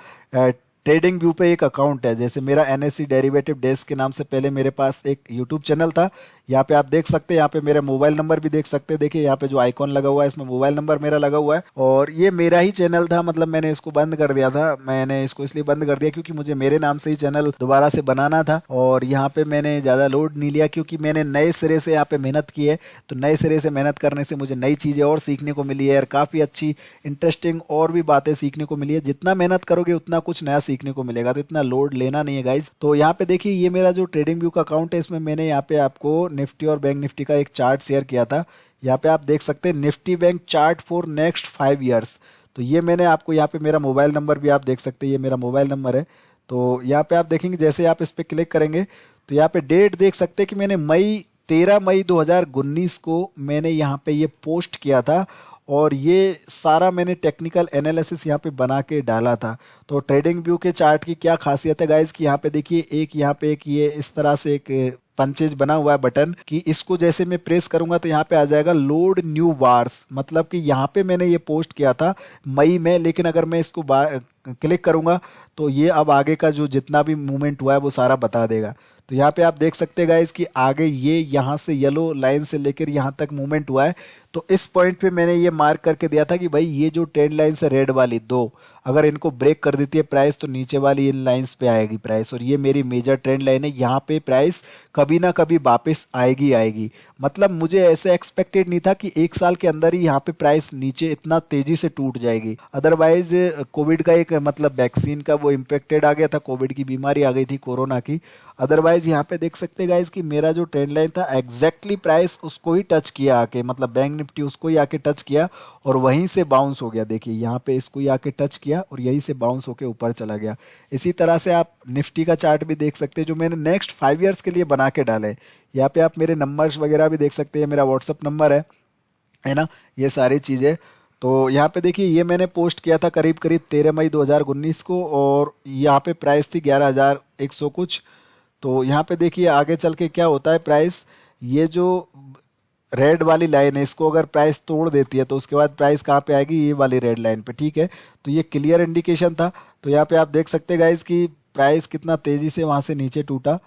ट्रेडिंग व्यू पे एक अकाउंट है, जैसे मेरा एनएससी डेरिवेटिव डेस्क के नाम से पहले मेरे पास एक यूट्यूब चैनल था। यहाँ पे आप देख सकते हैं, यहाँ पे मेरा मोबाइल नंबर भी देख सकते हैं। देखिए यहाँ पे जो आइकॉन लगा हुआ है, इसमें मोबाइल नंबर मेरा लगा हुआ है और ये मेरा ही चैनल था। मतलब मैंने इसको बंद कर दिया था, मैंने इसको इसलिए बंद कर दिया क्योंकि मुझे मेरे नाम से ही चैनल दोबारा से बनाना था और यहाँ पे मैंने ज़्यादा लोड नहीं लिया क्योंकि मैंने नए सिरे से यहाँ पे मेहनत की है। तो नए सिरे से मेहनत करने से मुझे नई चीज़ें और सीखने को मिली है और काफ़ी अच्छी इंटरेस्टिंग और भी बातें सीखने को मिली है। जितना मेहनत करोगे उतना कुछ नया सीखने को मिलेगा, तो इतना लोड लेना नहीं है गाइज। तो यहाँ पे देखिए, ये मेरा जो ट्रेडिंग व्यू का अकाउंट है, इसमें मैंने यहाँ पे आपको निफ्टी और बैंक निफ्टी का एक चार्ट शेयर किया था। यहाँ पे आप देख सकते हैं Nifty bank chart for next 5 years. तो ये मैंने आपको, यहाँ पे मेरा मोबाइल नंबर भी आप देख सकते हैं, ये मेरा मोबाइल नंबर है। तो यहाँ पे आप देखेंगे, जैसे आप इस पे क्लिक करेंगे तो यहाँ पे डेट देख सकते हैं कि मैंने 13 मई 2019 को मैंने यहाँ पे ये पोस्ट किया था और ये सारा मैंने टेक्निकल एनालिसिस यहाँ पे बना के डाला था। तो ट्रेडिंग व्यू के चार्ट की क्या खासियत है गाइज कि यहाँ पे देखिए, यहाँ पे एक ये इस तरह से एक पंचेज बना हुआ है बटन, कि इसको जैसे मैं प्रेस करूंगा तो यहाँ पे आ जाएगा लोड न्यू बार्स। मतलब कि यहाँ पे मैंने ये पोस्ट किया था मई में, लेकिन अगर मैं इसको क्लिक करूंगा तो ये अब आगे का जो जितना भी मूवमेंट हुआ है वो सारा बता देगा। तो यहाँ पे आप देख सकते हैं गाइज कि आगे ये यहाँ से येलो लाइन से लेकर यहाँ तक मूवमेंट हुआ है। तो इस पॉइंट पे मैंने ये मार्क करके दिया था कि भाई ये जो ट्रेंड लाइन से रेड वाली दो, अगर इनको ब्रेक कर देती है प्राइस तो नीचे वाली इन लाइंस पे आएगी प्राइस, और ये मेरी मेजर ट्रेंड लाइन है। यहाँ पे प्राइस कभी ना कभी वापस आएगी। मतलब मुझे ऐसे एक्सपेक्टेड नहीं था कि 1 साल के अंदर ही यहाँ पे प्राइस नीचे इतना तेजी से टूट जाएगी। अदरवाइज कोविड का एक मतलब वैक्सीन का वो इम्पेक्टेड आ गया था, कोविड की बीमारी आ गई थी, कोरोना की। अदरवाइज यहाँ पे देख सकते गाइज कि मेरा जो ट्रेंड लाइन था एग्जैक्टली प्राइस उसको ही टच किया आके, मतलब बैंक निफ्टी उसको ही आके टच किया और वहीं से बाउंस हो गया। देखिए यहाँ पे इसको ही आके टच किया और यहीं से बाउंस होके ऊपर चला गया। इसी तरह से आप निफ्टी का चार्ट भी देख सकते हैं जो मैंने नेक्स्ट 5 ईयर्स के लिए बना के डाले। यहाँ पे आप मेरे नंबर्स वगैरह भी देख सकते हैं, मेरा व्हाट्सअप नंबर है ना, ये सारी चीज़ें। तो यहाँ पे देखिए, ये मैंने पोस्ट किया था करीब करीब 13 मई 2019 को और यहाँ पे प्राइस थी 11,100 कुछ। तो यहाँ पे देखिए आगे चल के क्या होता है, प्राइस ये जो रेड वाली लाइन है इसको अगर प्राइस तोड़ देती है तो उसके बाद प्राइस कहाँ पे आएगी, ये वाली रेड लाइन पे। ठीक है, तो ये क्लियर इंडिकेशन था। तो यहाँ पे आप देख सकते हैं गाइज कि प्राइस कितना तेजी से वहां से नीचे टूटा।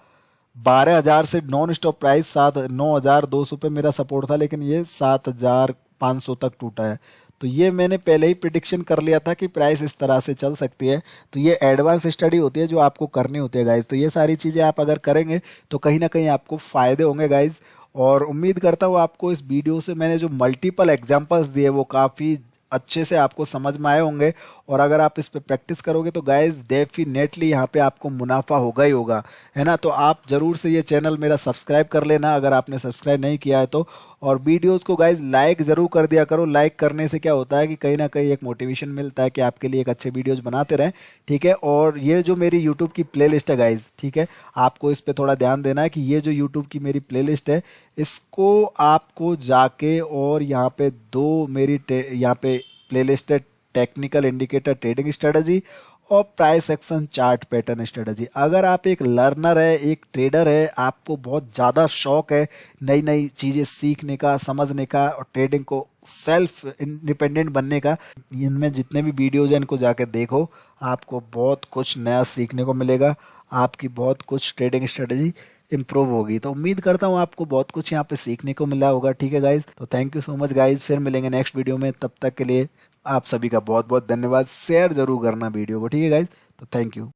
12,000 से नॉन स्टॉप प्राइस 9,200 पे मेरा सपोर्ट था, लेकिन ये 7,500 तक टूटा है। तो ये मैंने पहले ही प्रिडिक्शन कर लिया था कि प्राइस इस तरह से चल सकती है। तो ये एडवांस स्टडी होती है जो आपको करनी होती है गाइज। तो ये सारी चीज़ें आप अगर करेंगे तो कहीं ना कहीं आपको फ़ायदे होंगे गाइज। और उम्मीद करता हूँ आपको इस वीडियो से मैंने जो मल्टीपल एग्जांपल्स दिए वो काफ़ी अच्छे से आपको समझ में आए होंगे। और अगर आप इस पे प्रैक्टिस करोगे तो गाइज डेफिनेटली यहाँ पे आपको मुनाफा होगा ही होगा, है ना। तो आप जरूर से ये चैनल मेरा सब्सक्राइब कर लेना अगर आपने सब्सक्राइब नहीं किया है तो। और वीडियोस को गाइज लाइक ज़रूर कर दिया करो। लाइक करने से क्या होता है कि कहीं ना कहीं एक मोटिवेशन मिलता है कि आपके लिए एक अच्छे वीडियोस बनाते रहें। ठीक है, और ये जो मेरी यूट्यूब की प्लेलिस्ट है गाइज, ठीक है, आपको इस पर थोड़ा ध्यान देना है कि ये जो यूट्यूब की मेरी प्लेलिस्ट है इसको आपको जाके और यहाँ पे दो मेरी यहाँ पे प्लेलिस्ट है टेक्निकल इंडिकेटर ट्रेडिंग स्ट्रेटजी और price action chart pattern strategy. अगर आप एक लर्नर है, एक ट्रेडर है, आपको बहुत ज़्यादा शौक है नई नई चीज़ें सीखने का, समझने का और ट्रेडिंग को सेल्फ इंडिपेंडेंट बनने का, इनमें जितने भी वीडियोज हैं इनको जाके देखो, आपको बहुत कुछ नया सीखने को मिलेगा, आपकी बहुत कुछ ट्रेडिंग स्ट्रेटजी इम्प्रूव होगी। तो उम्मीद करता हूँ आपको बहुत कुछ यहाँ पे सीखने को मिला होगा। ठीक है गाइज, तो thank you so much guys, फिर मिलेंगे नेक्स्ट वीडियो में। तब तक के लिए आप सभी का बहुत बहुत धन्यवाद। शेयर जरूर करना वीडियो को, ठीक है गाइज, तो थैंक यू।